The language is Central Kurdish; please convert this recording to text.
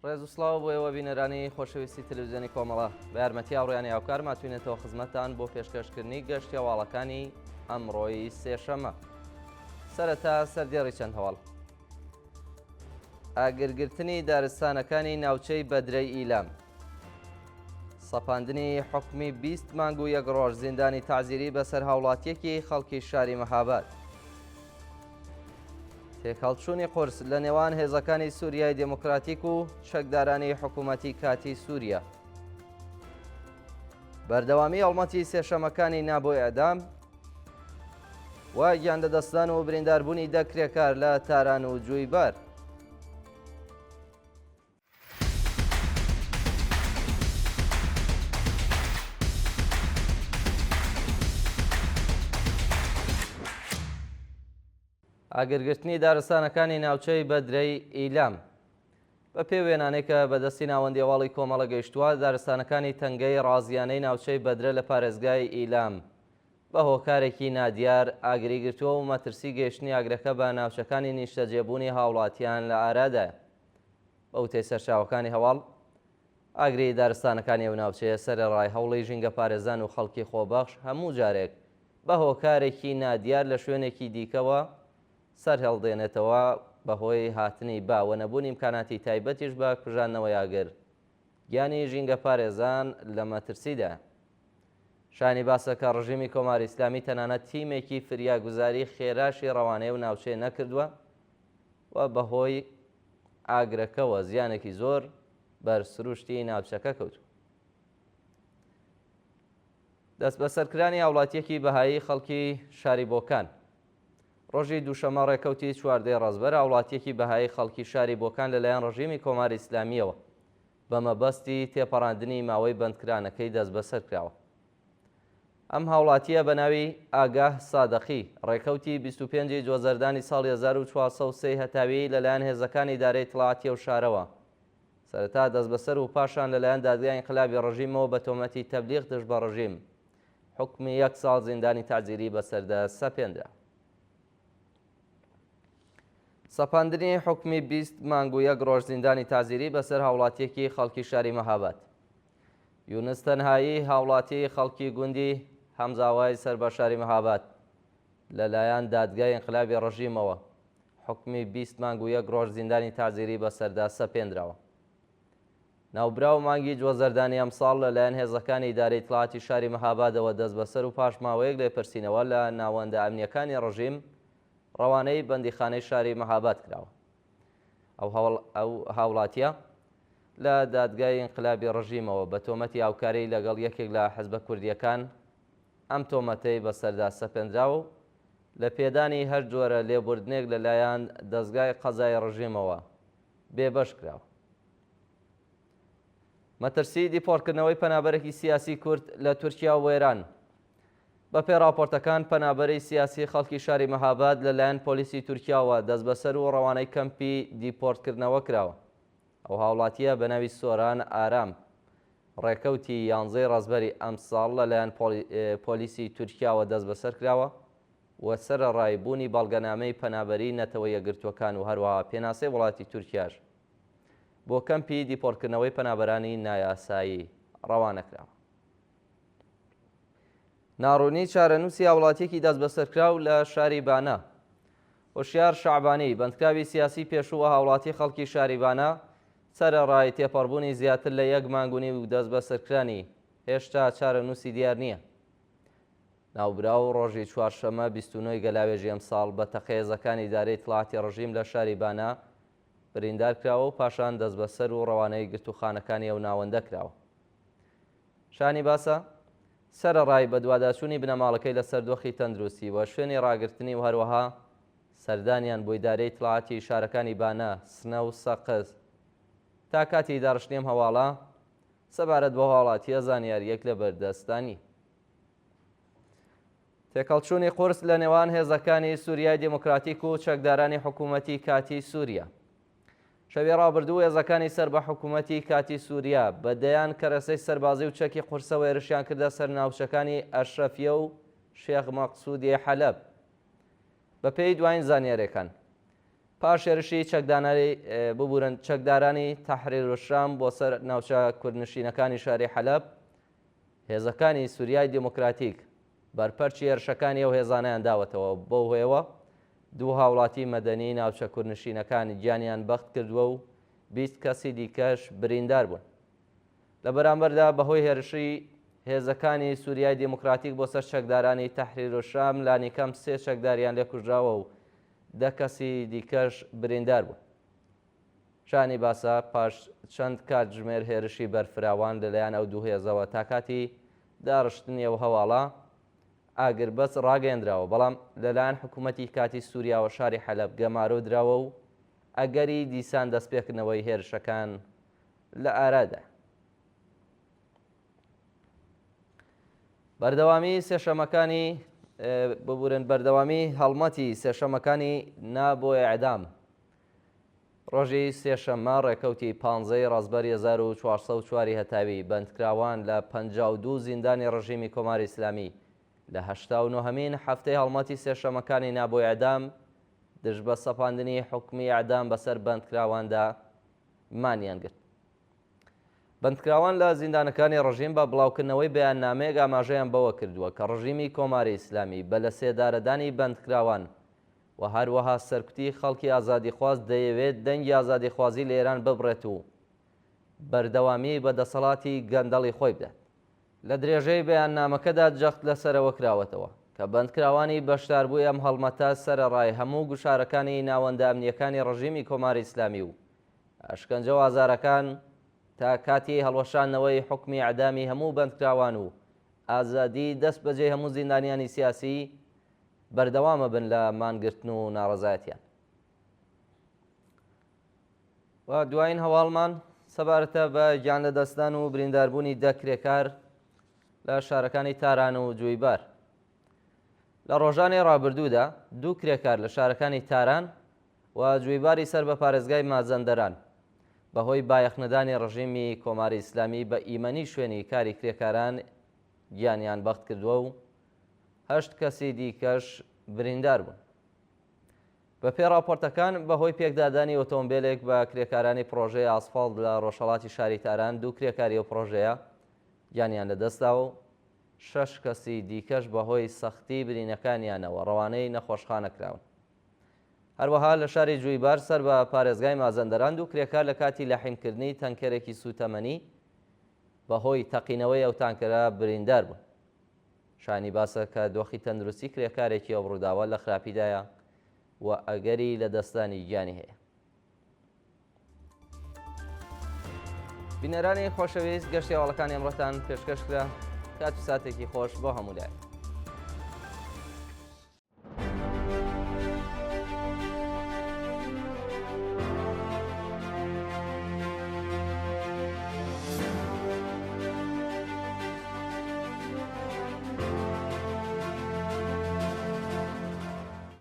ڕێز و سڵاو بۆ ئێوە بینەرانی خۆشەویستی تەلەڤیزیۆنی کۆمەڵە بە یارمەتی هاوڕێیانی هاوکار ماتوینێتەوە خزمەتتان بۆ پێشکەشکردنی گەشتی هەواڵەکانی ئەمڕۆی سێشەمە. سەرەتا سەردێڕی چەند هەواڵ. ئاگرگرتنی دارستانەکانی ناوچەی بەدرەی ئیلام، سەپاندنی حکمی 20 مانگ و 1 ڕۆژ زیندانی تەعزیری بەسەر هاوڵاتیەکی خەڵکی شاری مەهاباد، تێکەڵچوونی قورس لە نێوان هێزەکانی سووریای دموکراتیک و چەکدارانی حکوومەتی کاتی سووریا، بەردەوامی هەڵمەتی سێشەمەکانی نابۆی ئەدام و گیاندەدەستان و برینداربوونی دەکرێکار لە تاران و جوویبار. ئاگرگرتنی دارستانەکانی ناوچەی بەدرەی ئیلام بە پێ وێنانەی کە بەدەستی ناوەندی هەواڵی کۆمەڵە گەیشتووە، دارستانەکانی تەنگەی ڕازیانەی ناوچەی بەدرە لە پارێزگای ئیلام بە هۆکارێکی نادیار ئاگری گرتووە و مەترسی گەیشتنی ئاگرەکە بە ناوچەکانی نیشتەجێبوونی هاوڵاتیان لە ئارادایە. بە وتەی سەرچاوەکانی هەواڵ، ئاگری دارستانەکانی ئەو ناوچەیە سەرەڕای هەوڵی ژینگە پارێزان و خەڵکی خۆبەخش هەموو جارێک بە هۆکارێکی نادیار لە شوێنێکی دیکەوە سەر هەڵدێنێتەوە بەهۆی هاتنی باوە نەبوونی ئیمکاناتی تایبەتیش بە کوژانەوەی ئاگر. گیانی ژینگە پارێزان لە مەترسیدا. شانی باسە کە ڕژیمی کۆماری ئیسلامی تەنانەت تیمێکی فریاگوزاری خێراشی ڕەوانەیە و ناوچەیە نەکردووە و بەهۆی ئاگرەکەوە زیانێکی زۆر بەرسروشتی ناوچەکە کەوتووە. دەست بەسەرکرانی هاوڵاتیەکی بەهایی خەڵکی شاری بۆکان ڕۆژی دووشەمە ڕێکەوتی 14 ڕەزبەر هاوڵاتیەکی بەهایی خەڵکی شاری بۆکان لەلایەن ڕژیمی کۆماری ئیسلامیەوە بە مەبەستی تێپەڕاندنی ماوەی بەندکرانەکەی دەست بەسەر کراوە. ئەم هاوڵاتیە بە ناوی ئاگاه سادەقی ڕێکەوتی 25 جۆزەردانی ساڵی 1403 هەتاوی لەلایەن هێزەکانی ئیدارەی دڵاتیە و شارەوە سەرەتا دەست بەسەر و پاشان لەلایەن دادگای ئینقلابی ڕژیمەوە بە تۆمەتی تەبلیغ دژ بە ڕژیم حکمی 1 ساڵ زیندانی تەعزیری بەسەردا سەپێنرا. سەپاندنی حکمی 20 مانگ و 1 ڕۆژ زیندانی تەعزیری بەسەر هاوڵاتیەکی خەڵکی شاری مەهاباد. یونس تەنهایی هاوڵاتی خەڵکی گوندی هەمزاوای سەربەشاری مەهاباد لەلایەن دادگای ئینقلابی ڕژیمەوە حکمی 20 مانگ و 1 ڕۆژ زیندانی تەعزیری بەسەردا سەپێنراوە. ناوبراو مانگی جۆزەردانی ئەمساڵ لەلایەن هێزەکانی ئیدارەی دڵاتی شاری مەهابادەوە دەست بەسەر و پاشماوەیەک لێپرسینەوە لە ناوەندە ئەمنیەکانی ڕژیم ڕەوانەی بەندیخانەی شاری مەهاباد کراوە. ئەو هاوڵاتیە لە دادگای ئینقلابی ڕژیمەوە بە تۆمەتی هاوکاری لەگەڵ یەکێک لە حزبە کوردیەکان ئەم تۆمەتەی بەسەردا سەپێنراوە و لە پێدانی هەر جۆرە لێبوردنێک لەلایەن دەستگای قەزای ڕژیمەوە بێبەش کراوە. مەترسی دیپۆرتکردنەوەی پەنابەرێکی سیاسی کورد لە تورکیا و وێران. بەپێ راپۆرتەکان پەنابەرەی سیاسی خەڵکی شاری مەهاباد لەلایەن پۆلیسی تورکیاوە دەست بەسەر و ڕەوانەی کەمپی دیپۆرتکردنەوە کراوە. ئەو هاوڵاتیە بە ناوی سۆران ئارام ڕێکەوتی 11 ڕەزبەری ئەم ساڵ لەلایەن پۆلیسی تورکیاوە دەست بەسەر کراوە و سەرەڕایبوونی بەڵگەنامەی پەنابەری نەتەوە یەکگرتوەکان و هەروەها پێناسەی وڵاتی تورکیاش بۆ کەمپی دیپۆرتکردنەوەی پەنابەرانی نایاسایی ڕەوانە کراوە. ناڕوونی چارەنووسی هاوڵاتیەکی دەست بەسەرکراو لە شاری بانە. هۆشیار شەعبانی بەندکراوی سیاسی پێشووە هاوڵاتی خەڵکی شاری بانە سەرەڕای تێپەڕبوونی زیاتر لە 1 مانگونی و دەست بەسەرکرانی هێشتا چارەنووسی دیار نییە. ناوبراو ڕۆژی چوارشەمە 29 گەلاوێژی ئەم ساڵ بە تەقەیەزەکانی ئیدارەی دڵاتی ڕژیم لە شاری بانە بریندار کراوە و پاشان دەست بەسەر و ڕەوانەی گرتوخانەکانی ئەو ناوەندە کراوە. شانی باسە سەرەڕای بە دوواداچوونی بنەماڵەکەی لە سەردۆخی تەندروستی و شوێنی ڕاگررتنی و هەروەها سەردانیان بۆ ئیدارەی دڵاتی شارەکانی بانە سنە و سەقز تا کاتی داڕشتنی ئەم هەواڵە سەبارەت بۆ هاوڵاتیە زانیاریەک لە بەردەستانی. تێکەڵچوونی قورس لە نێوان هێزەکانی سووریای دموکراتیک و چەکدارانی حکوومەتی کاتی سووریا. شەوی ڕابردوو هێزەکانی سەر بە حکوومەتی کاتی سووریا بەدەیان کەرەسەی سەربازی و چەکی قورسەوە هێرشیان کردە سەر ناوچەکانی ئەشرەفیە و شێخ مەقسوودی حەلەب. بە پێی دوایین زانیاریەکان پاش هێرشی چەکدانەری ببورن چەکدارانی تەحریر الشام بۆ سەر ناوچە کوردنشینەکانی شاری حەلەب هێزەکانی سووریای دیموکراتیک بەرپەرچی هێرشەکانی ئەو هێزانەیان داوەتەوە بەو هۆیەوە دوو هاوڵاتی مەدەنی ناوچە کوردنشینەکانی گیانیان بەخت کردووە و 20 کەسی دیکەش بریندار بوون. لە بەرامبەردا بەهۆی هێرشی هێزەکانی سووریای دیموکراتیک بۆ سەر چەکدارانی تەحریر الشام لانی کەم 3 چەکداریان لێ کوژراوە و 10 کەسی دیکەش بریندار بوون. شانی باسە پاش چەند کاتژمێر هێرشی بەرفراوان لەلایەن ئەو دوو هێزەوە تا کاتی داڕشتنی ئەو هەواڵە ئاگربەس ڕاگەیەندراوە، بەڵام لەلایەن حکوومەتی کاتی سووریا و شاری حەلەب گەمارۆ درراوە و ئەگەری دیسان دەستپێکردنەوەی هێرشەکان لە ئارادا. بەردەوامی سێشەمەکانی ببورن بەردەوامی هەڵمەتی سێشەمەکانی نابۆ ئێعدام ڕۆژی سێشەممە ڕێکەوتی 15 ڕازبەری 1404 هەتاوی بەندکراوان لە 52 زیندانی ڕژیمی کۆماری ئیسلامی لە 89مین هەفتەی هەڵمەتی سێشەمەکانی نابۆ ئێعدام دژ بە سەپاندنی حکمی ئێعدام بەسەر بەندکراواندا مانیان گرت. بەندکراوان لە زیندانەکانی ڕژیم بە بڵاوکردنەوەی بەیاننامەیەک ئاماژەیان بەوە کردووە کە ڕژیمی کۆماری ئیسلامی بە لە سێدارەدانی بەندکراوان و هەروەها سەرکوتی خەڵکی ئازادیخواز دەیەوێت دەنگی ئازادیخوازی لە ئێران ببڕێت و بەردەوامی بەدەسەڵاتی گەندەڵی خۆی بدات. لە درێژەی بەیاننامەکەدا جەخت لەسەرەوە کراوەتەوە کە بەندکراوانی بەشداربووی ئەم هەڵمەتە سەرەڕای هەموو گوشارەکانی ناوەندە ئەمنیەکانی ڕژیمی کۆماری ئیسلامی و ئەشکەنجە و ئازارەکان تا کاتی هەڵوەشانەوەی حکمی ئەعدامی هەموو بەندکراوان و ئازادی دەست بەجێ هەموو زیندانیانی سیاسی بەردەوامە بن لە مانگرتن و ناڕەزایەتیان. و دوایین هەواڵمان سەبارەتە بە گیان لەدەستدان و برینداربوونی 10 کرێکار لە شارەکانی تاران و جویبار. لە ڕۆژانی ڕابردوودا 2 کرێکار لە شارەکانی تاران و جویباری سەر بە پارێزگای مازەندەران بەهۆی بایەخنەدانی ڕژیمی کۆماری ئیسلامی بە ئیمەنی شوێنی کاری کرێکاران گیانیان بەخت کردووە و 8 کەسی دیکەش بریندار بوون. بە پێی راپۆرتەکان بەهۆی پێکدادانی ئۆتۆمبیلێک بە کرێکارانی پرۆژەی ئاسفاڵت لە ڕۆژهەڵاتی شاری تاران 2 کرێکاری ئەو پرۆژەیە گیانیان لەدەستا و 6 کەسی دیکەش بەهۆی سەختی برینەکانیانەوە ڕەوانەی نەخۆشخانە کراون. هەروەها لە شاری جویبار سەر بە پارێزگای مازەندەران 2 کرێکار لە کاتی لەحیمکردنی تەنکەرێکی سوتەمەنی بەهۆی تەقینەوەی ئەو تانکەرە بریندار بوون. شانی باسە کە دۆخی تەندروستی کرێکارێکی ئەو ڕووداوە لە خراپیدایە و ئەگەری لە دەستانی گیانی هەیە. بینەرانی خۆشەویست گەشتی هەواڵەکانی ئەمڕۆتان پێشکەش کرا. کات و ساتێکی خۆش بۆ هەموو لایەک.